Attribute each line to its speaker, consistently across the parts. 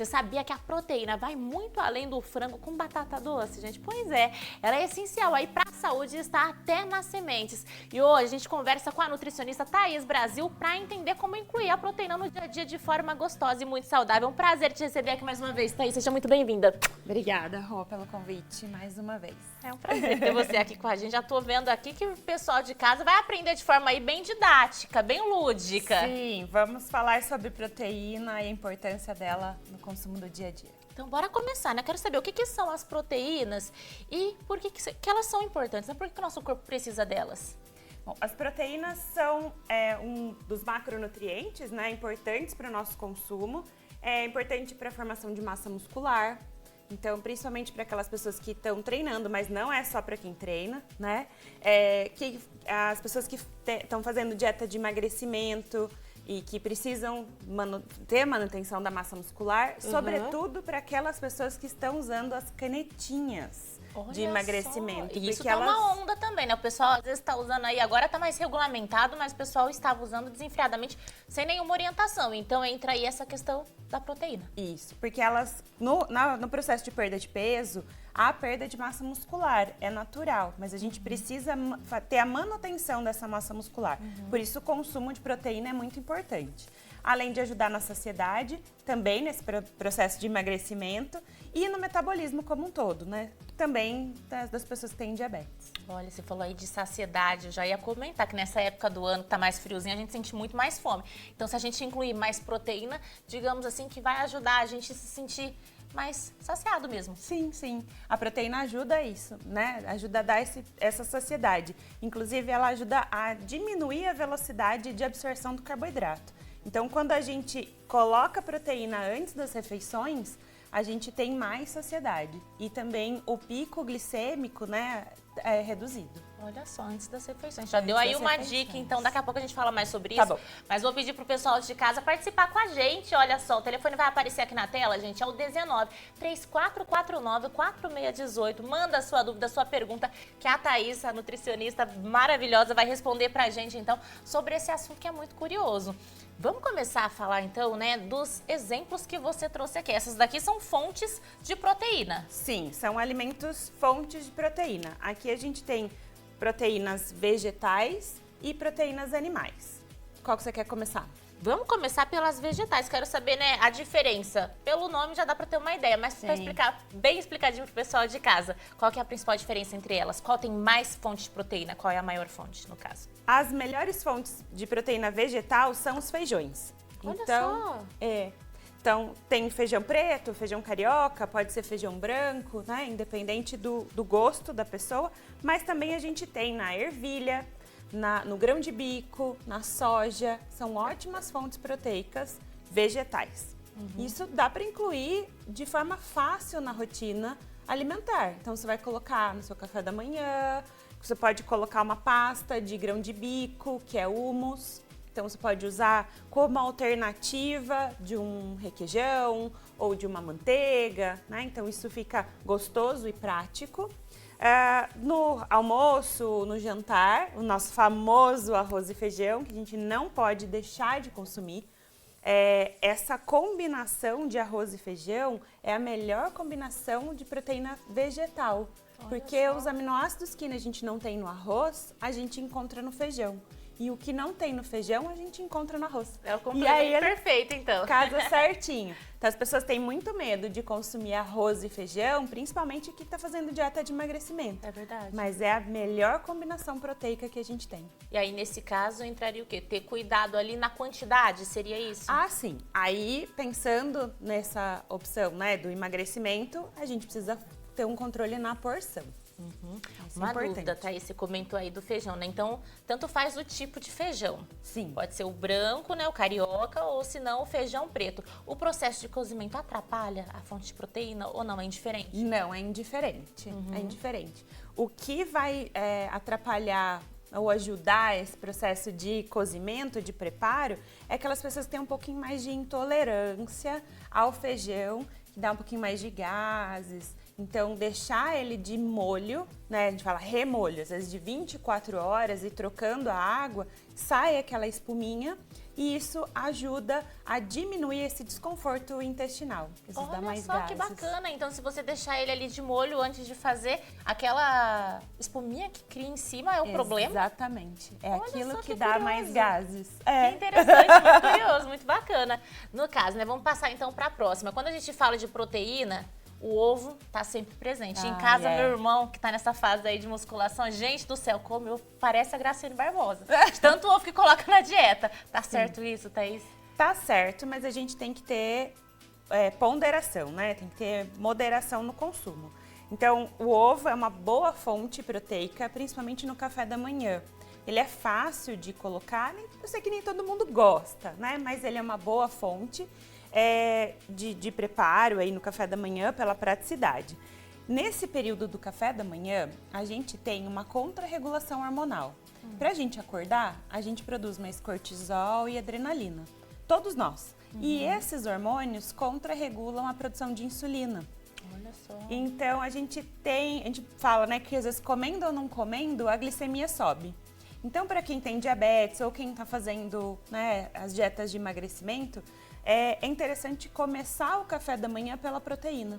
Speaker 1: Você sabia que a proteína vai muito além do frango com batata doce, gente? Pois é, ela é essencial aí para a saúde e está até nas sementes. E hoje a gente conversa com a nutricionista Thaís Brasil para entender como incluir a proteína no dia a dia de forma gostosa e muito saudável. Um prazer te receber aqui mais uma vez, Thaís. Seja muito bem-vinda.
Speaker 2: Obrigada, Rô, pelo convite mais uma vez.
Speaker 1: É um prazer ter você aqui com a gente. Já tô vendo aqui que o pessoal de casa vai aprender de forma aí bem didática, bem lúdica.
Speaker 2: Sim, vamos falar sobre proteína e a importância dela no consumo do dia a dia.
Speaker 1: Então, bora começar, né? Quero saber o que são as proteínas e por que elas são importantes, né? Por que o nosso corpo precisa delas?
Speaker 2: Bom, as proteínas são um dos macronutrientes, né, importantes para o nosso consumo. É importante para a formação de massa muscular. Então, principalmente para aquelas pessoas que estão treinando, mas não é só para quem treina, né? As pessoas que estão fazendo dieta de emagrecimento e que precisam ter manutenção da massa muscular, sobretudo para aquelas pessoas que estão usando as canetinhas de emagrecimento.
Speaker 1: E isso tá uma onda também, né? O pessoal às vezes está usando aí, agora está mais regulamentado, mas o pessoal estava usando desenfreadamente, sem nenhuma orientação. Então entra aí essa questão da proteína.
Speaker 2: Isso, porque elas, no processo de perda de peso, a perda de massa muscular é natural, mas a gente precisa ter a manutenção dessa massa muscular. Por isso o consumo de proteína é muito importante. Além de ajudar na saciedade, também nesse processo de emagrecimento e no metabolismo como um todo, né? Também das pessoas que têm diabetes.
Speaker 1: Olha, você falou aí de saciedade, eu já ia comentar que nessa época do ano que tá mais friozinho, a gente sente muito mais fome. Então, se a gente incluir mais proteína, digamos assim, que vai ajudar a gente a se sentir mais saciado mesmo.
Speaker 2: Sim, sim. A proteína ajuda isso, né? Ajuda a dar essa saciedade. Inclusive, ela ajuda a diminuir a velocidade de absorção do carboidrato. Então, quando a gente coloca a proteína antes das refeições, a gente tem mais saciedade. E também o pico glicêmico, né, é reduzido.
Speaker 1: Olha só, antes das refeições. Já deu aí uma dica, então daqui a pouco a gente fala mais sobre isso.
Speaker 2: Tá bom.
Speaker 1: Mas vou pedir pro pessoal de casa participar com a gente. Olha só, o telefone vai aparecer aqui na tela, gente. É o 19-3449-4618. Manda a sua dúvida, a sua pergunta, que a Thaís, a nutricionista maravilhosa, vai responder pra gente, então, sobre esse assunto que é muito curioso. Vamos começar a falar, então, né, dos exemplos que você trouxe aqui. Essas daqui são fontes de proteína.
Speaker 2: Sim, são alimentos fontes de proteína. Aqui a gente tem proteínas vegetais e proteínas animais. Qual que você quer começar?
Speaker 1: Vamos começar pelas vegetais. Quero saber, né, a diferença. Pelo nome já dá pra ter uma ideia, mas para explicar bem explicadinho pro pessoal de casa, qual que é a principal diferença entre elas? Qual tem mais fonte de proteína? Qual é a maior fonte, no caso?
Speaker 2: As melhores fontes de proteína vegetal são os feijões.
Speaker 1: Olha
Speaker 2: então,
Speaker 1: só.
Speaker 2: Então, tem feijão preto, feijão carioca, pode ser feijão branco, né? Independente do gosto da pessoa. Mas também a gente tem na ervilha, no grão de bico, na soja. São ótimas fontes proteicas vegetais. Isso dá para incluir de forma fácil na rotina alimentar. Então, você vai colocar no seu café da manhã, você pode colocar uma pasta de grão de bico, que é hummus. Então, você pode usar como alternativa de um requeijão ou de uma manteiga, né? Então, isso fica gostoso e prático. No almoço, no jantar, o nosso famoso arroz e feijão, que a gente não pode deixar de consumir. Essa combinação de arroz e feijão é a melhor combinação de proteína vegetal. Porque os aminoácidos que a gente não tem no arroz, a gente encontra no feijão. E o que não tem no feijão, a gente encontra no arroz.
Speaker 1: É o complemento perfeito, então.
Speaker 2: Casa certinho. Então, as pessoas têm muito medo de consumir arroz e feijão, principalmente que está fazendo dieta de emagrecimento.
Speaker 1: É verdade.
Speaker 2: Mas é a melhor combinação proteica que a gente tem.
Speaker 1: E aí, nesse caso, entraria o quê? Ter cuidado ali na quantidade, seria isso?
Speaker 2: Ah, sim. Aí, pensando nessa opção, né, do emagrecimento, a gente precisa ter um controle na porção.
Speaker 1: Uma dúvida, Thaís, você comentou aí do feijão, né? Então, tanto faz o tipo de feijão.
Speaker 2: Sim.
Speaker 1: Pode ser o branco, né, o carioca, ou se não, o feijão preto. O processo de cozimento atrapalha a fonte de proteína ou não? É indiferente?
Speaker 2: Não, é indiferente. É indiferente. O que vai atrapalhar ou ajudar esse processo de cozimento, de preparo, é aquelas pessoas que têm um pouquinho mais de intolerância ao feijão, que dá um pouquinho mais de gases. Então, deixar ele de molho, né, a gente fala remolho, às vezes de 24 horas e trocando a água, sai aquela espuminha e isso ajuda a diminuir esse desconforto intestinal. Isso dá mais
Speaker 1: Olha só que bacana. Então, se você deixar ele ali de molho antes de fazer, aquela espuminha que cria em cima é o problema?
Speaker 2: Exatamente. É
Speaker 1: Olha
Speaker 2: aquilo
Speaker 1: só
Speaker 2: que
Speaker 1: que
Speaker 2: dá
Speaker 1: curioso.
Speaker 2: mais gases.
Speaker 1: Que interessante, muito curioso, muito bacana. No caso, né, vamos passar então para a próxima. Quando a gente fala de proteína, o ovo tá sempre presente. Em casa, meu irmão, que tá nessa fase aí de musculação, gente do céu, comeu, parece a Graciane Barbosa. De tanto ovo que coloca na dieta. Tá certo isso, Thaís?
Speaker 2: Tá certo, mas a gente tem que ter ponderação, né? Tem que ter moderação no consumo. Então, o ovo é uma boa fonte proteica, principalmente no café da manhã. Ele é fácil de colocar, eu sei que nem todo mundo gosta, né? Mas ele é uma boa fonte de preparo aí no café da manhã pela praticidade. Nesse período do café da manhã, a gente tem uma contrarregulação hormonal. Pra gente acordar, a gente produz mais cortisol e adrenalina. Todos nós. E esses hormônios contrarregulam a produção de insulina.
Speaker 1: Olha só.
Speaker 2: Então, a gente fala, né, que às vezes comendo ou não comendo, a glicemia sobe. Então, para quem tem diabetes ou quem está fazendo, né, as dietas de emagrecimento, é interessante começar o café da manhã pela proteína,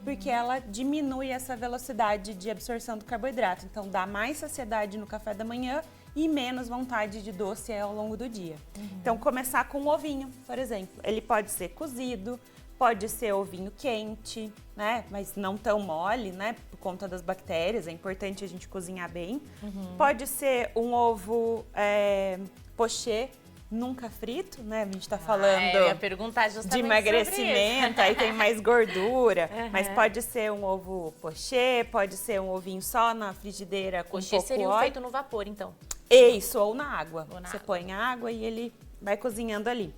Speaker 2: porque ela diminui essa velocidade de absorção do carboidrato. Então, dá mais saciedade no café da manhã e menos vontade de doce ao longo do dia. Então, começar com um ovinho, por exemplo. Ele pode ser cozido, pode ser ovinho quente, né? Mas não tão mole, né? Por conta das bactérias, é importante a gente cozinhar bem. Pode ser um ovo pochê, nunca frito, né? A gente tá falando
Speaker 1: eu ia perguntar justamente
Speaker 2: de emagrecimento, aí tem mais gordura. Mas pode ser um ovo pochê, pode ser um ovinho só na frigideira com
Speaker 1: Pochê
Speaker 2: pouco
Speaker 1: seria
Speaker 2: óleo.
Speaker 1: feito no vapor, então.
Speaker 2: Isso, ou na água.
Speaker 1: Ou na
Speaker 2: Você
Speaker 1: água.
Speaker 2: põe a água e ele vai cozinhando ali.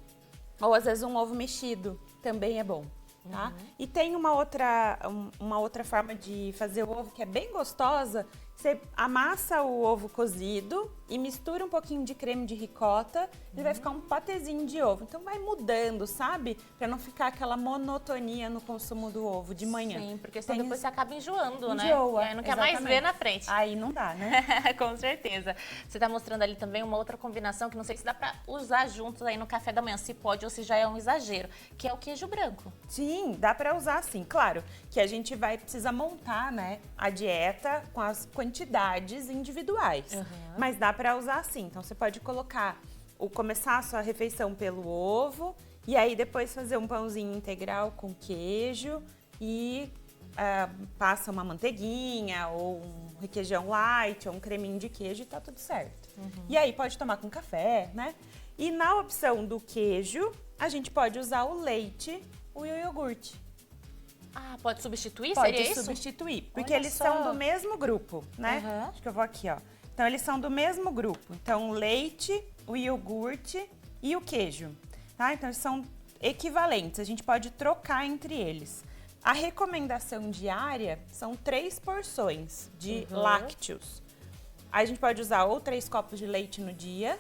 Speaker 2: Ou às vezes um ovo mexido também é bom, tá? E tem uma outra forma de fazer o ovo que é bem gostosa. Você amassa o ovo cozido e mistura um pouquinho de creme de ricota e vai ficar um patezinho de ovo. Então vai mudando, sabe? Pra não ficar aquela monotonia no consumo do ovo de manhã.
Speaker 1: Sim, porque senão
Speaker 2: Tem
Speaker 1: depois você acaba enjoando, né?
Speaker 2: Enjoa,
Speaker 1: E aí não quer mais ver
Speaker 2: exatamente.
Speaker 1: na frente.
Speaker 2: Aí não dá, né?
Speaker 1: Com certeza. Você tá mostrando ali também uma outra combinação que não sei se dá pra usar juntos aí no café da manhã, se pode ou se já é um exagero, que é o queijo branco.
Speaker 2: Sim, dá pra usar sim. Claro que a gente vai precisar montar, né, a dieta com as quantidades individuais. Mas dá pra usar sim. Então você pode começar a sua refeição pelo ovo e aí depois fazer um pãozinho integral com queijo e passa uma manteiguinha ou um requeijão light ou um creminho de queijo e tá tudo certo. E aí pode tomar com café, né? E na opção do queijo, a gente pode usar o leite ou o iogurte.
Speaker 1: Ah, pode substituir?
Speaker 2: Pode
Speaker 1: Seria isso?
Speaker 2: substituir, porque
Speaker 1: Olha
Speaker 2: eles
Speaker 1: só.
Speaker 2: são do mesmo grupo, né?
Speaker 1: Aham.
Speaker 2: Acho que eu vou aqui, ó. Então, eles são do mesmo grupo. Então, o leite, o iogurte e o queijo, tá? Então, eles são equivalentes, a gente pode trocar entre eles. A recomendação diária são 3 porções de lácteos. Aí a gente pode usar ou 3 copos de leite no dia,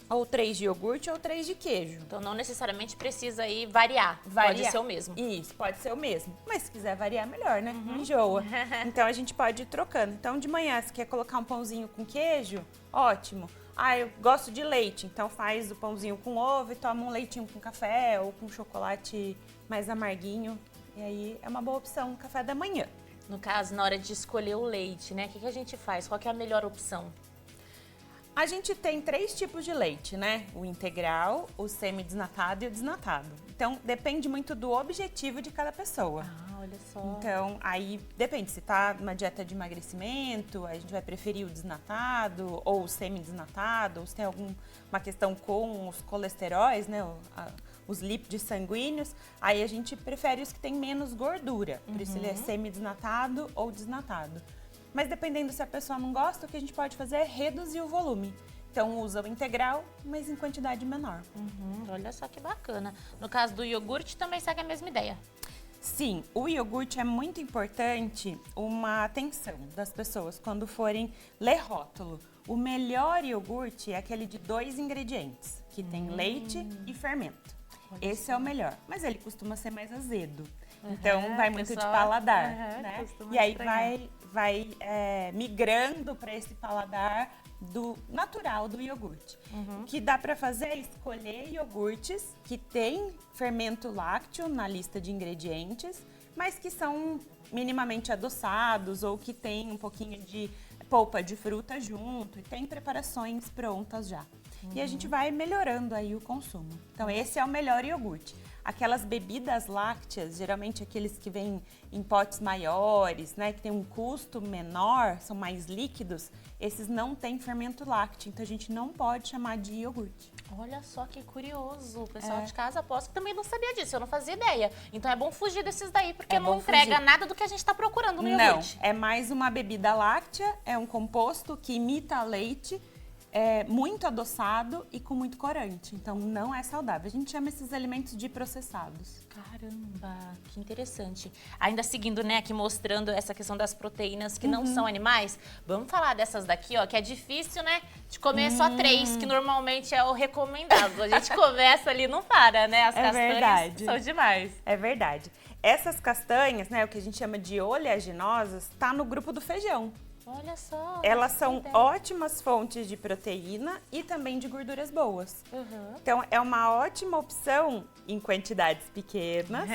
Speaker 2: ou 3 de iogurte, ou 3 de queijo.
Speaker 1: Então não necessariamente precisa aí variar. Pode ser o mesmo.
Speaker 2: Isso, pode ser o mesmo. Mas se quiser variar, melhor, né? Não enjoa. Então a gente pode ir trocando. Então de manhã, se quer colocar um pãozinho com queijo, ótimo. Ah, eu gosto de leite, então faz o pãozinho com ovo e toma um leitinho com café ou com chocolate mais amarguinho. E aí é uma boa opção no café da manhã.
Speaker 1: No caso, na hora de escolher o leite, né? O que a gente faz? Qual que é a melhor opção?
Speaker 2: A gente tem 3 tipos de leite, né? O integral, o semi-desnatado e o desnatado. Então, depende muito do objetivo de cada pessoa.
Speaker 1: Ah, olha só.
Speaker 2: Então, aí depende. Se tá numa dieta de emagrecimento, a gente vai preferir o desnatado ou o semi-desnatado, ou se tem alguma questão com os colesteróis, né? Os lípidos sanguíneos, aí a gente prefere os que têm menos gordura. Por isso ele é semi-desnatado ou desnatado. Mas dependendo se a pessoa não gosta, o que a gente pode fazer é reduzir o volume. Então usa o integral, mas em quantidade menor.
Speaker 1: Olha só que bacana. No caso do iogurte também segue a mesma ideia.
Speaker 2: Sim, o iogurte é muito importante uma atenção das pessoas quando forem ler rótulo. O melhor iogurte é aquele de 2 ingredientes, que tem leite e fermento. Esse é o melhor, mas ele costuma ser mais azedo. Então, vai muito de
Speaker 1: pessoal,
Speaker 2: paladar, né?
Speaker 1: costuma
Speaker 2: E aí
Speaker 1: estranhar.
Speaker 2: vai migrando para esse paladar do natural do iogurte. O que dá para fazer é escolher iogurtes que têm fermento lácteo na lista de ingredientes, mas que são minimamente adoçados ou que tem um pouquinho de polpa de fruta junto e tem preparações prontas já. E a gente vai melhorando aí o consumo. Então, esse é o melhor iogurte. Aquelas bebidas lácteas, geralmente aqueles que vêm em potes maiores, né, que tem um custo menor, são mais líquidos, esses não têm fermento lácteo, então a gente não pode chamar de iogurte.
Speaker 1: Olha só que curioso. O pessoal de casa, aposto que também não sabia disso, eu não fazia ideia. Então é bom fugir desses daí, porque não
Speaker 2: bom
Speaker 1: entrega
Speaker 2: fugir.
Speaker 1: nada do que a gente está procurando no
Speaker 2: Não,
Speaker 1: iogurte.
Speaker 2: é mais uma bebida láctea, é um composto que imita leite, é muito adoçado e com muito corante, então não é saudável. A gente chama esses alimentos de processados.
Speaker 1: Caramba, que interessante. Ainda seguindo, né, aqui mostrando essa questão das proteínas que não são animais, vamos falar dessas daqui, ó, que é difícil, né, de comer só 3, que normalmente é o recomendado. A gente começa ali e não para, né, as castanhas
Speaker 2: verdade.
Speaker 1: são demais.
Speaker 2: É verdade. Essas castanhas, né, o que a gente chama de oleaginosas, tá no grupo do feijão.
Speaker 1: Olha só.
Speaker 2: Elas são
Speaker 1: ideia.
Speaker 2: ótimas fontes de proteína e também de gorduras boas. Então, é uma ótima opção em quantidades pequenas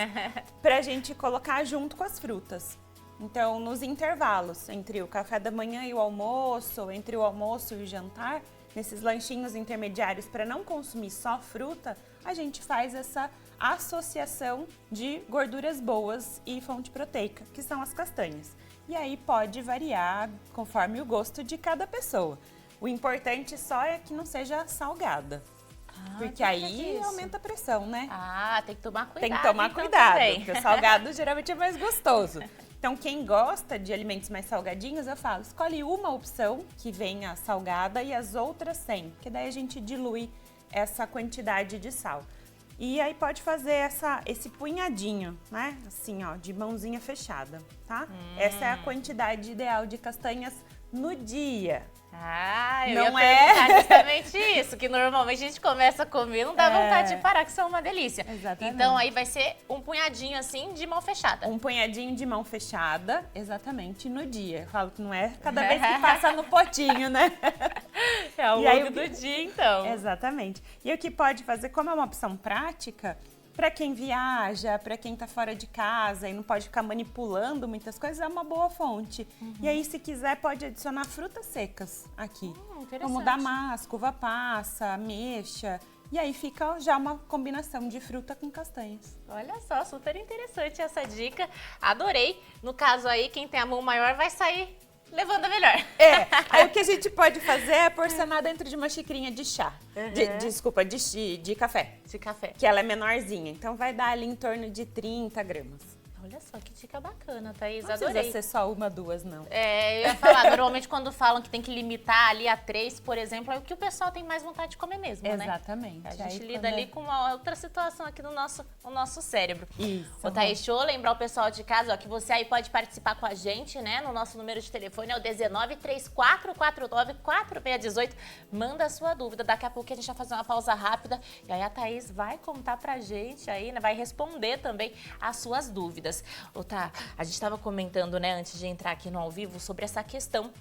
Speaker 2: para a gente colocar junto com as frutas. Então, nos intervalos entre o café da manhã e o almoço, entre o almoço e o jantar, nesses lanchinhos intermediários para não consumir só fruta, a gente faz essa associação de gorduras boas e fonte proteica, que são as castanhas. E aí pode variar conforme o gosto de cada pessoa. O importante só é que não seja salgada, porque aí aumenta a pressão, né?
Speaker 1: Ah, tem que tomar cuidado.
Speaker 2: Tem que tomar
Speaker 1: então,
Speaker 2: cuidado,
Speaker 1: também.
Speaker 2: porque o salgado geralmente é mais gostoso. Então, quem gosta de alimentos mais salgadinhos, eu falo, escolhe uma opção que venha salgada e as outras sem, que daí a gente dilui essa quantidade de sal. E aí pode fazer esse punhadinho, né? Assim, ó, de mãozinha fechada, tá? Essa é a quantidade ideal de castanhas no dia.
Speaker 1: Ah, eu
Speaker 2: Não
Speaker 1: ia
Speaker 2: é?
Speaker 1: perguntar justamente isso, que normalmente a gente começa a comer, não dá vontade de parar, que são uma delícia.
Speaker 2: Exatamente.
Speaker 1: Então aí vai ser um punhadinho assim de mão fechada.
Speaker 2: Um punhadinho de mão fechada, exatamente, no dia. Eu falo que não é cada vez que passa no potinho, né?
Speaker 1: É ao
Speaker 2: E aí,
Speaker 1: longo do dia, então.
Speaker 2: Exatamente. E o que pode fazer, como é uma opção prática, para quem viaja, para quem tá fora de casa e não pode ficar manipulando muitas coisas, é uma boa fonte. E aí, se quiser, pode adicionar frutas secas aqui.
Speaker 1: Interessante.
Speaker 2: Como damasco, uva passa, ameixa. E aí fica já uma combinação de fruta com castanhas.
Speaker 1: Olha só, super interessante essa dica. Adorei. No caso aí, quem tem a mão maior vai sair levando a melhor.
Speaker 2: Aí o que a gente pode fazer é porcionar dentro de uma xicrinha de chá. Desculpa, de café.
Speaker 1: De café.
Speaker 2: Que ela é menorzinha. Então vai dar ali em torno de 30 gramas.
Speaker 1: Olha só, que dica bacana, Thaís.
Speaker 2: Não
Speaker 1: Adorei.
Speaker 2: precisa ser só uma, duas, não.
Speaker 1: Eu ia falar, normalmente quando falam que tem que limitar ali a 3, por exemplo, é o que o pessoal tem mais vontade de comer mesmo, né?
Speaker 2: Exatamente.
Speaker 1: A gente
Speaker 2: Aí,
Speaker 1: lida
Speaker 2: quando
Speaker 1: ali com uma outra situação aqui no nosso cérebro.
Speaker 2: Isso.
Speaker 1: Ô, Thaís, deixa eu lembrar o pessoal de casa, ó, que você aí pode participar com a gente, né? No nosso número de telefone é o 1934494618. Manda a sua dúvida. Daqui a pouco a gente vai fazer uma pausa rápida e aí a Thaís vai contar pra gente aí, né? Vai responder também as suas dúvidas. Ô, Tá, a gente estava comentando, né, antes de entrar aqui no ao vivo, sobre essa questão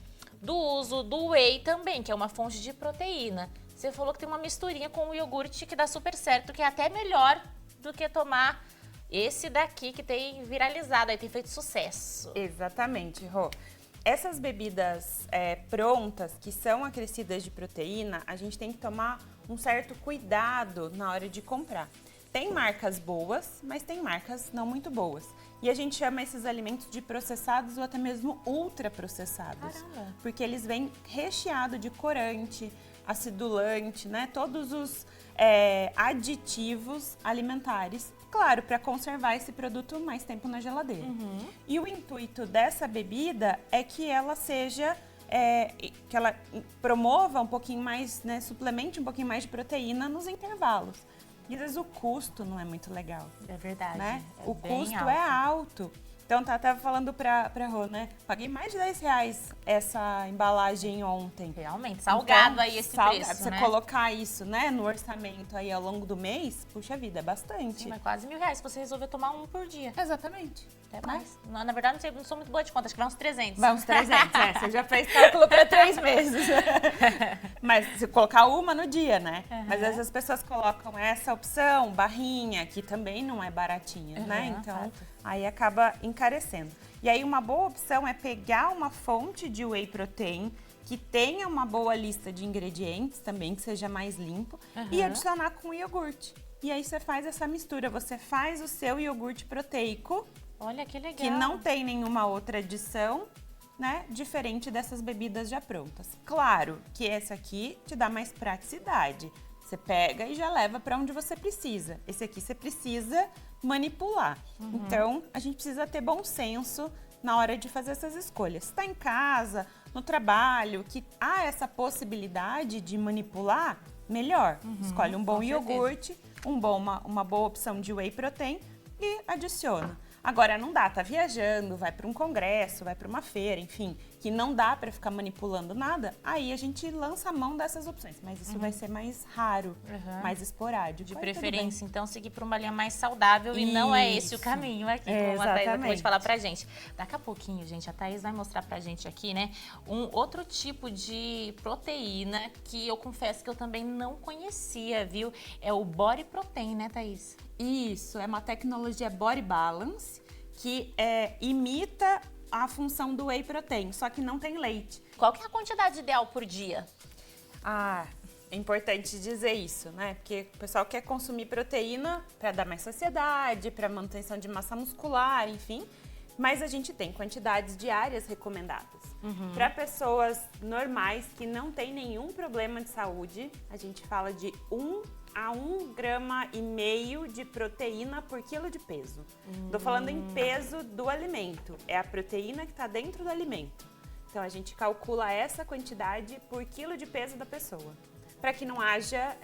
Speaker 1: do uso do whey também, que é uma fonte de proteína. Você falou que tem uma misturinha com o iogurte que dá super certo, que é até melhor do que tomar esse daqui que tem viralizado, aí tem feito sucesso.
Speaker 2: Exatamente, Rô. Essas bebidas prontas, que são acrescidas de proteína, a gente tem que tomar um certo cuidado na hora de comprar. Tem marcas boas, mas tem marcas não muito boas. E a gente chama esses alimentos de processados ou até mesmo ultraprocessados.
Speaker 1: Caramba.
Speaker 2: Porque eles vêm recheados de corante, acidulante, né? Todos os aditivos alimentares. Claro, para conservar esse produto mais tempo na geladeira. E o intuito dessa bebida é que ela seja... que ela promova um pouquinho mais, né? Suplemente um pouquinho mais de proteína nos intervalos. E às vezes o custo não é muito legal.
Speaker 1: É verdade.
Speaker 2: Né?
Speaker 1: É
Speaker 2: O
Speaker 1: bem
Speaker 2: custo
Speaker 1: alto.
Speaker 2: é alto. Então, tá até falando pra Rô, né? Paguei mais de R$10 essa embalagem ontem.
Speaker 1: Realmente, salgado
Speaker 2: Então,
Speaker 1: aí esse
Speaker 2: salgado,
Speaker 1: preço,
Speaker 2: você
Speaker 1: né?
Speaker 2: colocar isso, né, no orçamento aí ao longo do mês, puxa vida, é bastante.
Speaker 1: Sim, mas quase R$1.000 se você resolver tomar um por dia.
Speaker 2: Exatamente.
Speaker 1: Até mais. Na verdade, não sei, não sou muito boa de conta, acho que vai uns 300.
Speaker 2: Vai uns 300, você já fez cálculo para 3 meses. Mas se colocar uma no dia, né? Mas essas pessoas colocam essa opção, barrinha, que também não é baratinha, né? Então, aí acaba encarecendo. E aí uma boa opção é pegar uma fonte de whey protein que tenha uma boa lista de ingredientes também, que seja mais limpo, e adicionar com iogurte. E aí você faz essa mistura, você faz o seu iogurte proteico.
Speaker 1: Olha que legal.
Speaker 2: Que não tem nenhuma outra adição, né, diferente dessas bebidas já prontas. Claro que esse aqui te dá mais praticidade. Você pega e já leva para onde você precisa. Esse aqui você precisa manipular. Então, a gente precisa ter bom senso na hora de fazer essas escolhas. Se está em casa, no trabalho, que há essa possibilidade de manipular, melhor. Escolhe um bom iogurte, uma boa opção de whey protein e adiciona. Agora, não dá, tá viajando, vai para um congresso, vai para uma feira, enfim, que não dá para ficar manipulando nada, aí a gente lança a mão dessas opções. Mas isso vai ser mais raro, mais esporádico.
Speaker 1: De preferência, então, seguir por uma linha mais saudável e não é esse o caminho aqui, como a Thaís acabou de falar pra gente. Daqui a pouquinho, gente, a Thaís vai mostrar pra gente aqui, né, um outro tipo de proteína que eu confesso que eu também não conhecia, viu? É o Body Protein, né, Thaís?
Speaker 2: Isso, é uma tecnologia Body Balance que imita a função do whey protein, só que não tem leite.
Speaker 1: Qual que é a quantidade ideal por dia?
Speaker 2: Ah, é importante dizer isso, né? Porque o pessoal quer consumir proteína para dar mais saciedade, para manutenção de massa muscular, enfim. Mas a gente tem quantidades diárias recomendadas. Para pessoas normais que não têm nenhum problema de saúde, a gente fala de 1 a 1,5 grama de proteína por quilo de peso. Tô falando em peso do alimento, é a proteína que está dentro do alimento. Então a gente calcula essa quantidade por quilo de peso da pessoa, para que não haja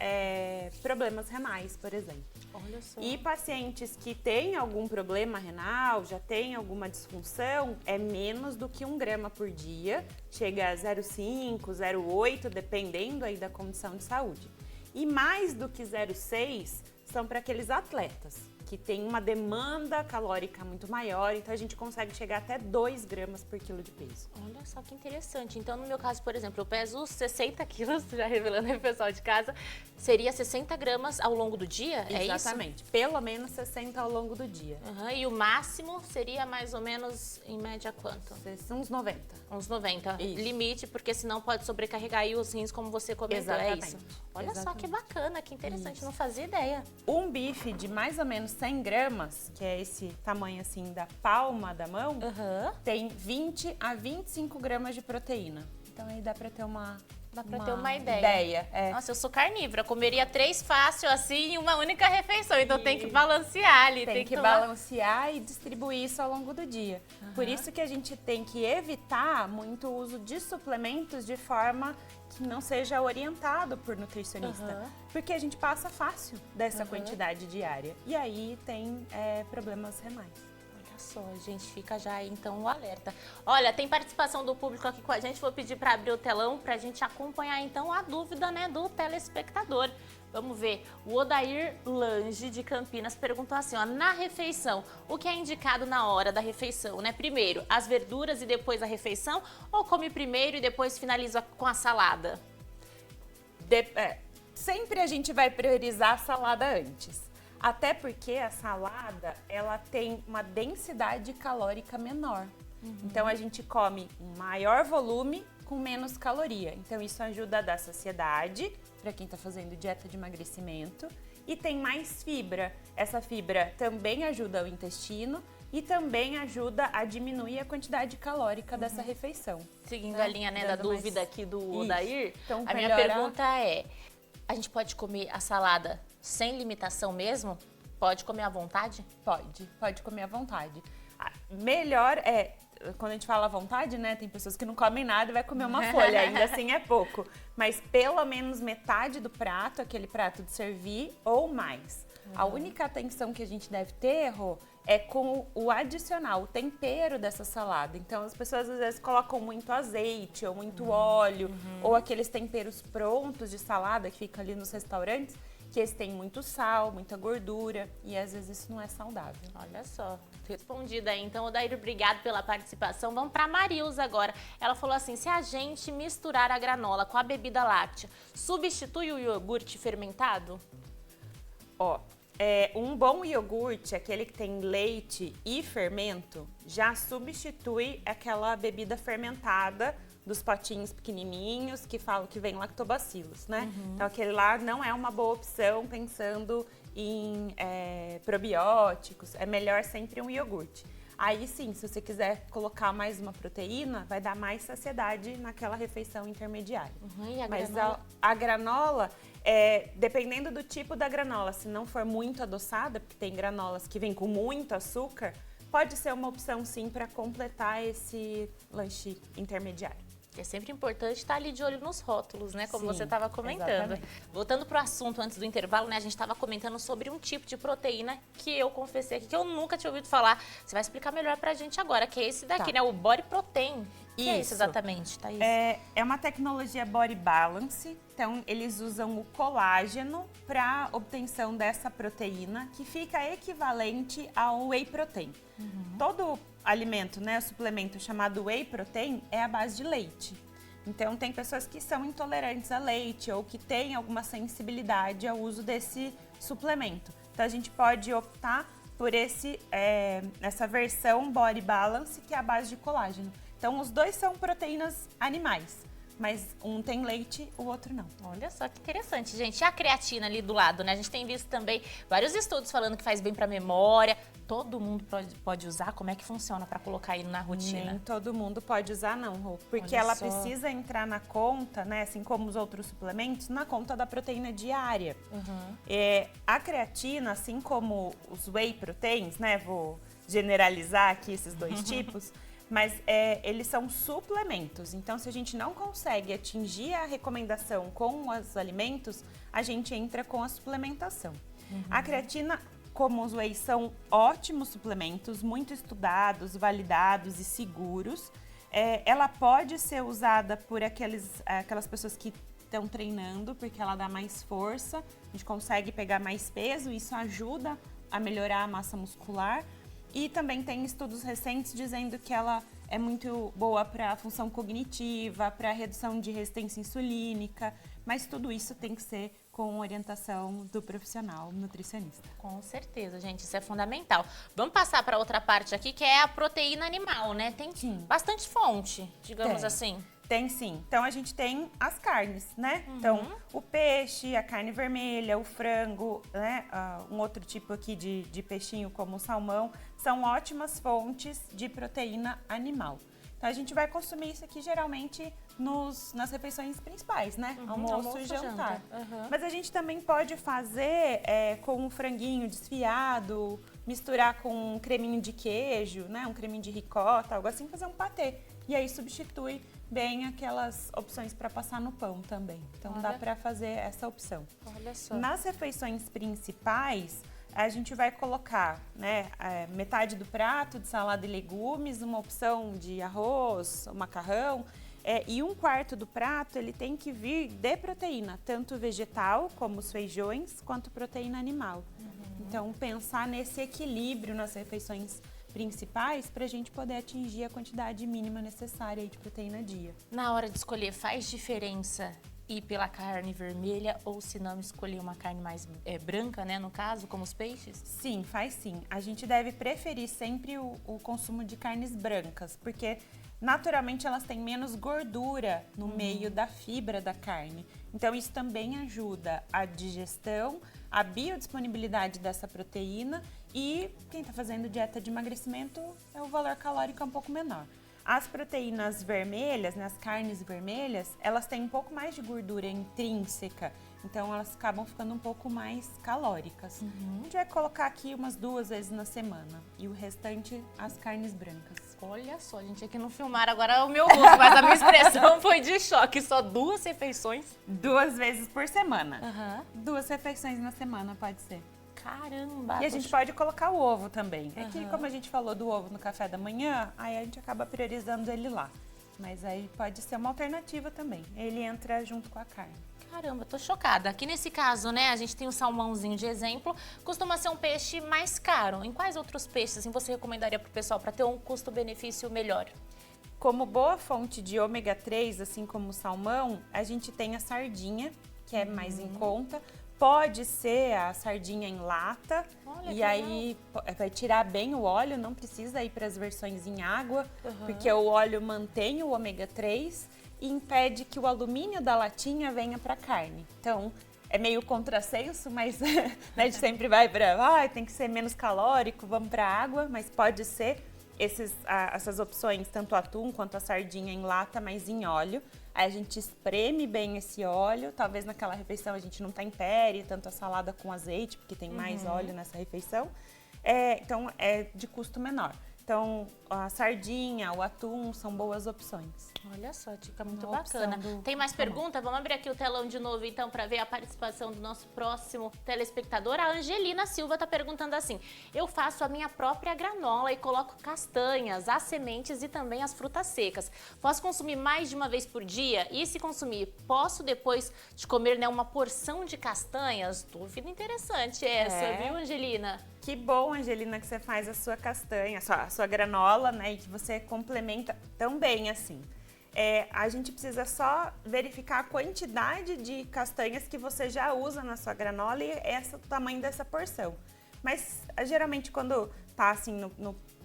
Speaker 2: problemas renais, por exemplo.
Speaker 1: Olha só.
Speaker 2: E pacientes que têm algum problema renal, já têm alguma disfunção, é menos do que 1 grama por dia, chega a 0,5, 0,8, dependendo aí da condição de saúde. E mais do que 0,6 são para aqueles atletas que têm uma demanda calórica muito maior, então a gente consegue chegar até 2 gramas por quilo de peso.
Speaker 1: Olha só que interessante. Então, no meu caso, por exemplo, eu peso 60 quilos, já revelando aí pro pessoal de casa, seria 60 gramas ao longo do dia? É isso?
Speaker 2: Exatamente, pelo menos 60 ao longo do dia.
Speaker 1: E o máximo seria mais ou menos, em média, quanto?
Speaker 2: Uns 90.
Speaker 1: Uns 90.
Speaker 2: Isso.
Speaker 1: Limite, porque senão pode sobrecarregar aí os rins, como você comentou.
Speaker 2: Exatamente.
Speaker 1: É isso? Olha só que bacana, que interessante, não fazia ideia.
Speaker 2: Um bife de mais ou menos 100 gramas, que é esse tamanho assim da palma da mão, tem 20 a 25 gramas de proteína. Então aí dá pra ter uma ideia.
Speaker 1: Nossa, eu sou carnívora, comeria 3 fácil assim em uma única refeição, então tem que balancear ali.
Speaker 2: Tem que balancear e distribuir isso ao longo do dia. Por isso que a gente tem que evitar muito o uso de suplementos de forma que não seja orientado por nutricionista. Porque a gente passa fácil dessa quantidade diária. E aí tem problemas renais.
Speaker 1: Olha só, gente, fica já aí, então o alerta. Olha, tem participação do público aqui com a gente, vou pedir para abrir o telão para a gente acompanhar então a dúvida, né, do telespectador. Vamos ver, o Odair Lange de Campinas perguntou assim, ó, na refeição, o que é indicado na hora da refeição, né? Primeiro, as verduras e depois a refeição, ou come primeiro e depois finaliza com a salada?
Speaker 2: Sempre a gente vai priorizar a salada antes. Até porque a salada, ela tem uma densidade calórica menor. Então, a gente come um maior volume com menos caloria. Então, isso ajuda a dar saciedade para quem está fazendo dieta de emagrecimento. E tem mais fibra. Essa fibra também ajuda o intestino e também ajuda a diminuir a quantidade calórica dessa refeição.
Speaker 1: Seguindo a linha, né, da dúvida aqui do Odair,
Speaker 2: então,
Speaker 1: a minha pergunta é, a gente pode comer a salada sem limitação mesmo? Pode comer à vontade?
Speaker 2: Pode comer à vontade. Melhor quando a gente fala à vontade, né, tem pessoas que não comem nada e vai comer uma folha, ainda assim é pouco. Mas pelo menos metade do prato, aquele prato de servir ou mais. A única atenção que a gente deve ter, Rô, é com o adicional, o tempero dessa salada. Então, as pessoas às vezes colocam muito azeite ou muito óleo, ou aqueles temperos prontos de salada que ficam ali nos restaurantes, que eles têm muito sal, muita gordura, e às vezes isso não é saudável.
Speaker 1: Olha só, respondida aí. Então, Odair, obrigado pela participação. Vamos para a Marilza agora. Ela falou assim, se a gente misturar a granola com a bebida láctea, substitui o iogurte fermentado?
Speaker 2: Ó, um bom iogurte, aquele que tem leite e fermento, já substitui aquela bebida fermentada dos potinhos pequenininhos que falam que vem lactobacilos, né? Então, aquele lá não é uma boa opção pensando em probióticos. É melhor sempre um iogurte. Aí sim, se você quiser colocar mais uma proteína, vai dar mais saciedade naquela refeição intermediária.
Speaker 1: E a
Speaker 2: Mas
Speaker 1: granola?
Speaker 2: a granola, dependendo do tipo da granola, se não for muito adoçada, porque tem granolas que vêm com muito açúcar, pode ser uma opção sim para completar esse lanche intermediário.
Speaker 1: É sempre importante estar ali de olho nos rótulos, né? Como
Speaker 2: Sim,
Speaker 1: você estava comentando.
Speaker 2: exatamente.
Speaker 1: Voltando para o assunto antes do intervalo, né? A gente estava comentando sobre um tipo de proteína que eu confessei aqui, que eu nunca tinha ouvido falar. Você vai explicar melhor pra gente agora, que é esse daqui, né? O Body Protein. O que é isso exatamente, Thaís?
Speaker 2: É uma tecnologia Body Balance, então eles usam o colágeno para obtenção dessa proteína, que fica equivalente ao whey protein. Todo alimento, né, suplemento chamado whey protein é a base de leite. Então tem pessoas que são intolerantes a leite ou que têm alguma sensibilidade ao uso desse suplemento. Então a gente pode optar por essa versão Body Balance, que é a base de colágeno. Então, os dois são proteínas animais, mas um tem leite, o outro não.
Speaker 1: Olha só que interessante, gente. E a creatina ali do lado, né? A gente tem visto também vários estudos falando que faz bem para a memória. Todo mundo pode usar? Como é que funciona para colocar aí na rotina?
Speaker 2: Nem todo mundo pode usar não, Rô, porque
Speaker 1: Olha
Speaker 2: ela
Speaker 1: só.
Speaker 2: precisa entrar na conta, né, assim como os outros suplementos, na conta da proteína diária. A creatina, assim como os whey proteins, né, vou generalizar aqui esses dois tipos, mas eles são suplementos. Então, se a gente não consegue atingir a recomendação com os alimentos, a gente entra com a suplementação. A creatina, como os whey, são ótimos suplementos, muito estudados, validados e seguros. Ela pode ser usada por aquelas pessoas que estão treinando, porque ela dá mais força, a gente consegue pegar mais peso, isso ajuda a melhorar a massa muscular. E também tem estudos recentes dizendo que ela é muito boa para a função cognitiva, para a redução de resistência insulínica, mas tudo isso tem que ser com orientação do profissional nutricionista.
Speaker 1: Com certeza, gente, isso é fundamental. Vamos passar para outra parte aqui, que é a proteína animal, né? Tem bastante fonte, digamos
Speaker 2: Tem.
Speaker 1: assim.
Speaker 2: Tem sim. Então, a gente tem as carnes, né? Então, o peixe, a carne vermelha, o frango, né? Um outro tipo aqui de peixinho, como o salmão, são ótimas fontes de proteína animal. Então, a gente vai consumir isso aqui geralmente nas refeições principais, né? Almoço e jantar. Mas a gente também pode fazer com um franguinho desfiado, misturar com um creminho de queijo, né? Um creminho de ricota, algo assim, fazer um patê. E aí substitui bem aquelas opções para passar no pão também. Então dá para fazer essa opção.
Speaker 1: Olha só.
Speaker 2: Nas refeições principais, a gente vai colocar, né, metade do prato de salada e legumes, uma opção de arroz, macarrão, e um quarto do prato ele tem que vir de proteína, tanto vegetal, como os feijões, quanto proteína animal. Então pensar nesse equilíbrio nas refeições principais para a gente poder atingir a quantidade mínima necessária aí de proteína dia.
Speaker 1: Na hora de escolher, faz diferença ir pela carne vermelha ou se não escolher uma carne mais branca, né, no caso, como os peixes?
Speaker 2: Sim, faz sim. A gente deve preferir sempre o consumo de carnes brancas, porque naturalmente elas têm menos gordura no meio da fibra da carne. Então isso também ajuda a digestão, a biodisponibilidade dessa proteína e quem está fazendo dieta de emagrecimento o valor calórico é um pouco menor. As proteínas vermelhas, né, as carnes vermelhas, elas têm um pouco mais de gordura intrínseca, então elas acabam ficando um pouco mais calóricas. A gente vai colocar aqui umas 2 vezes na semana e o restante as carnes brancas.
Speaker 1: Olha só, gente, aqui não filmaram agora o meu rosto, mas a minha expressão foi de choque. Só 2 refeições?
Speaker 2: 2 vezes por semana. 2 refeições na semana pode ser.
Speaker 1: Caramba!
Speaker 2: E a gente pode colocar o ovo também. É que, como a gente falou do ovo no café da manhã, aí a gente acaba priorizando ele lá. Mas aí pode ser uma alternativa também. Ele entra junto com a carne.
Speaker 1: Caramba, tô chocada. Aqui nesse caso, né, a gente tem o salmãozinho de exemplo, costuma ser um peixe mais caro. Em quais outros peixes assim, você recomendaria pro pessoal para ter um custo-benefício melhor?
Speaker 2: Como boa fonte de ômega 3, assim como o salmão, a gente tem a sardinha, que é mais em conta. Pode ser a sardinha em lata.
Speaker 1: Olha,
Speaker 2: e
Speaker 1: que
Speaker 2: aí vai tirar bem o óleo, não precisa ir para as versões em água, porque o óleo mantém o ômega 3 e impede que o alumínio da latinha venha para a carne. Então, é meio contrassenso, mas né, a gente sempre vai para, tem que ser menos calórico, vamos para a água, mas pode ser essas opções, tanto atum quanto a sardinha em lata, mas em óleo. Aí a gente espreme bem esse óleo, talvez naquela refeição a gente não tempere tanto a salada com azeite, porque tem mais óleo nessa refeição. Então, é de custo menor. Então, a sardinha, o atum são boas opções.
Speaker 1: Olha só, dica muito
Speaker 2: Uma
Speaker 1: bacana.
Speaker 2: opção do
Speaker 1: Tem mais
Speaker 2: salmão.
Speaker 1: pergunta? Vamos abrir aqui o telão de novo, então, para ver a participação do nosso próximo telespectador. A Angelina Silva está perguntando assim: eu faço a minha própria granola e coloco castanhas, as sementes e também as frutas secas. Posso consumir mais de uma vez por dia? E se consumir, posso depois de comer, né, uma porção de castanhas? Dúvida interessante essa, viu, Angelina?
Speaker 2: Que bom, Angelina, que você faz a sua castanha, a sua granola, né? E que você complementa tão bem assim. A gente precisa só verificar a quantidade de castanhas que você já usa na sua granola e o tamanho dessa porção. Mas geralmente quando tá assim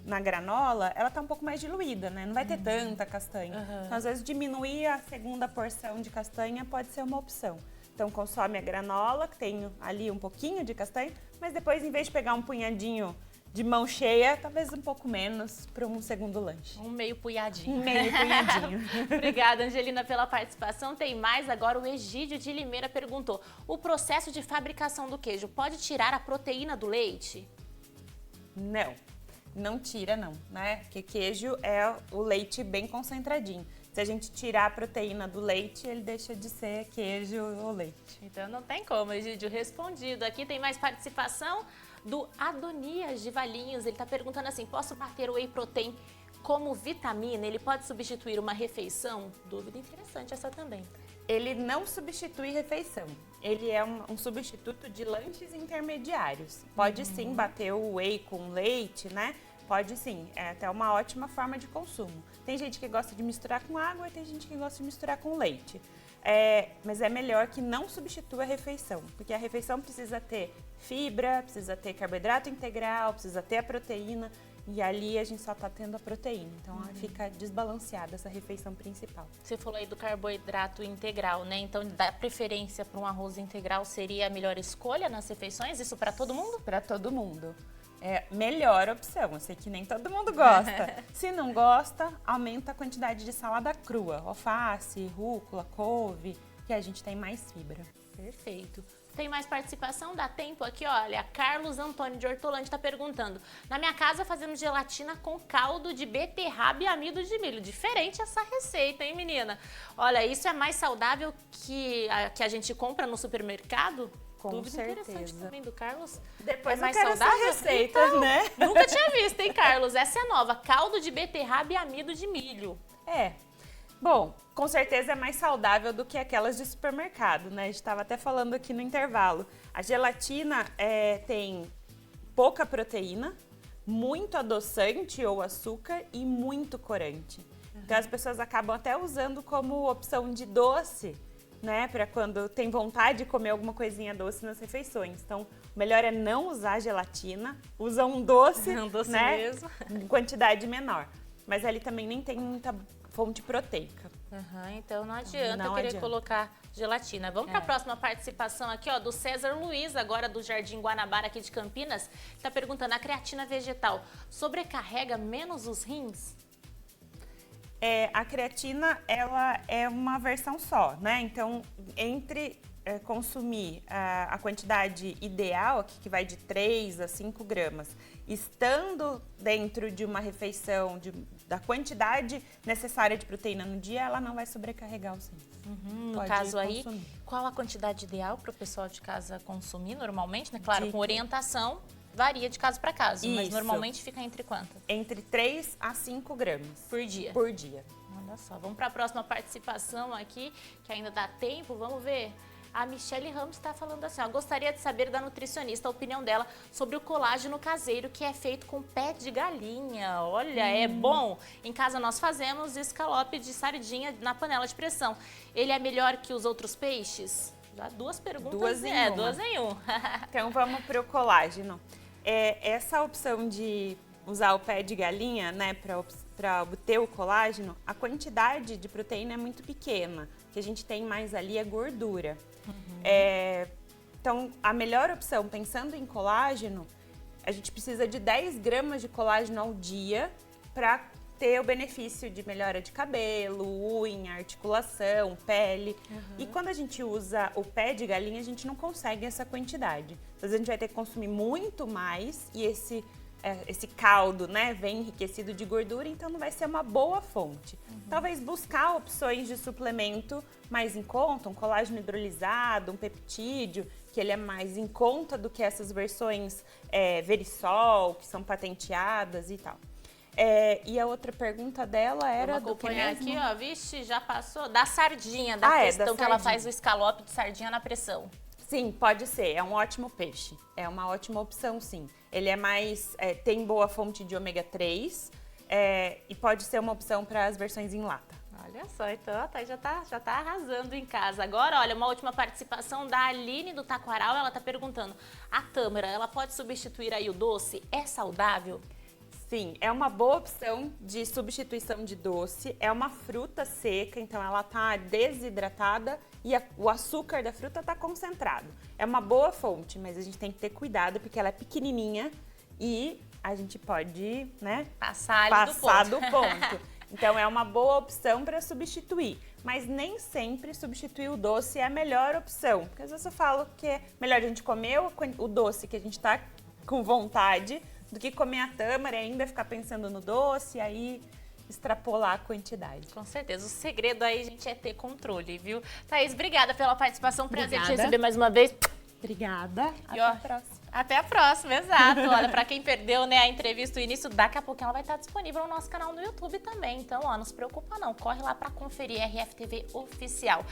Speaker 2: na granola, ela tá um pouco mais diluída, né? Não vai ter tanta castanha. Então, às vezes, diminuir a segunda porção de castanha pode ser uma opção. Então, consome a granola, que tem ali um pouquinho de castanha, mas depois, em vez de pegar um punhadinho de mão cheia, talvez um pouco menos para um segundo lanche.
Speaker 1: Um meio punhadinho.
Speaker 2: Um meio punhadinho.
Speaker 1: Obrigada, Angelina, pela participação. Tem mais agora. O Egídio de Limeira perguntou: o processo de fabricação do queijo pode tirar a proteína do leite?
Speaker 2: Não tira não, né? Porque queijo é o leite bem concentradinho. Se a gente tirar a proteína do leite, ele deixa de ser queijo ou leite.
Speaker 1: Então não tem como, Egídio, respondido. Aqui tem mais participação do Adonias de Valinhos. Ele está perguntando assim: posso bater o whey protein como vitamina? Ele pode substituir uma refeição? Dúvida interessante essa também.
Speaker 2: Ele não substitui refeição. Ele é um substituto de lanches intermediários. Pode sim bater o whey com leite, né? Pode sim, é até uma ótima forma de consumo. Tem gente que gosta de misturar com água e tem gente que gosta de misturar com leite. Mas é melhor que não substitua a refeição, porque a refeição precisa ter fibra, precisa ter carboidrato integral, precisa ter a proteína, e ali a gente só está tendo a proteína. Então fica desbalanceada essa refeição principal.
Speaker 1: Você falou aí do carboidrato integral, né? Então, da preferência para um arroz integral seria a melhor escolha nas refeições? Isso para todo mundo?
Speaker 2: Para todo mundo. É a melhor opção. Eu sei que nem todo mundo gosta. Se não gosta, aumenta a quantidade de salada crua. Alface, rúcula, couve, que a gente tem mais fibra.
Speaker 1: Perfeito. Tem mais participação? Dá tempo aqui, olha. Carlos Antônio de Hortolândia está perguntando: na minha casa fazemos gelatina com caldo de beterraba e amido de milho. Diferente essa receita, hein, menina? Olha, isso é mais saudável que a gente compra no supermercado?
Speaker 2: Com
Speaker 1: Dúvida
Speaker 2: certeza.
Speaker 1: interessante também do Carlos.
Speaker 2: Depois
Speaker 1: é mais
Speaker 2: eu quero
Speaker 1: saudável?
Speaker 2: essa receita,
Speaker 1: Então,
Speaker 2: né?
Speaker 1: Nunca tinha visto, hein, Carlos? Essa é nova. Caldo de beterraba e amido de milho.
Speaker 2: Bom, com certeza é mais saudável do que aquelas de supermercado, né? A gente estava até falando aqui no intervalo. A gelatina tem pouca proteína, muito adoçante ou açúcar e muito corante. Então as pessoas acabam até usando como opção de doce, né? Para quando tem vontade de comer alguma coisinha doce nas refeições. Então, o melhor é não usar gelatina, usa um doce,
Speaker 1: Um doce
Speaker 2: né?
Speaker 1: mesmo.
Speaker 2: Em quantidade menor. Mas ali também nem tem muita fonte proteica.
Speaker 1: Então não adianta
Speaker 2: Não
Speaker 1: querer
Speaker 2: adianta.
Speaker 1: colocar gelatina. Vamos para a próxima participação aqui, ó, do César Luiz, agora do Jardim Guanabara aqui de Campinas. Está perguntando: a creatina vegetal sobrecarrega menos os rins?
Speaker 2: A creatina, ela é uma versão só, né? Então, entre consumir a quantidade ideal, aqui, que vai de 3 a 5 gramas, estando dentro de uma refeição da quantidade necessária de proteína no dia, ela não vai sobrecarregar o rins.
Speaker 1: No caso aí, qual a quantidade ideal para o pessoal de casa consumir normalmente? Né? Claro, com orientação, varia de caso para caso, mas normalmente fica entre quantas?
Speaker 2: Entre 3 a 5 gramas.
Speaker 1: Por dia?
Speaker 2: Por dia.
Speaker 1: Olha só, vamos para a próxima participação aqui, que ainda dá tempo, vamos ver. A Michele Ramos está falando assim, ó, gostaria de saber da nutricionista a opinião dela sobre o colágeno caseiro que é feito com pé de galinha. Olha, é bom. Em casa nós fazemos escalope de sardinha na panela de pressão. Ele é melhor que os outros peixes? Já 2 perguntas.
Speaker 2: Duas em um. Então vamos para o colágeno. Essa opção de usar o pé de galinha, né, para obter o colágeno, a quantidade de proteína é muito pequena. O que a gente tem mais ali é gordura. Então, a melhor opção, pensando em colágeno, a gente precisa de 10 gramas de colágeno ao dia para ter o benefício de melhora de cabelo, unha, articulação, pele. E quando a gente usa o pé de galinha, a gente não consegue essa quantidade. Às vezes a gente vai ter que consumir muito mais e esse caldo, né, vem enriquecido de gordura, então não vai ser uma boa fonte. Talvez buscar opções de suplemento mais em conta, um colágeno hidrolisado, um peptídeo, que ele é mais em conta do que essas versões Verisol, que são patenteadas e tal. E a outra pergunta dela era do que mesmo?
Speaker 1: Aqui, ó, vixe, já passou. Da sardinha, da questão que ela faz o escalope de sardinha na pressão.
Speaker 2: Sim, pode ser. É um ótimo peixe. É uma ótima opção, sim. Ele é mais... tem boa fonte de ômega 3 e pode ser uma opção para as versões em lata.
Speaker 1: Olha só, então já tá arrasando em casa. Agora, olha, uma última participação da Aline do Taquaral. Ela tá perguntando, a tâmara, ela pode substituir aí o doce? É saudável?
Speaker 2: Sim, é uma boa opção de substituição de doce. É uma fruta seca, então ela tá desidratada e o açúcar da fruta tá concentrado. É uma boa fonte, mas a gente tem que ter cuidado porque ela é pequenininha e a gente pode, né,
Speaker 1: passar
Speaker 2: do ponto. Então é uma boa opção para substituir, mas nem sempre substituir o doce é a melhor opção. Porque às vezes eu falo que é melhor a gente comer o doce que a gente tá com vontade do que comer a tâmara e ainda ficar pensando no doce e aí extrapolar a quantidade.
Speaker 1: Com certeza. O segredo aí, gente, é ter controle, viu? Thaís, obrigada pela participação. Prazer te receber mais uma vez.
Speaker 2: Obrigada.
Speaker 1: Até a próxima. Até a próxima, exato. Olha, pra quem perdeu, né, a entrevista, o início, daqui a pouquinho ela vai estar disponível no nosso canal no YouTube também. Então, ó, não se preocupa não. Corre lá pra conferir RFTV Oficial.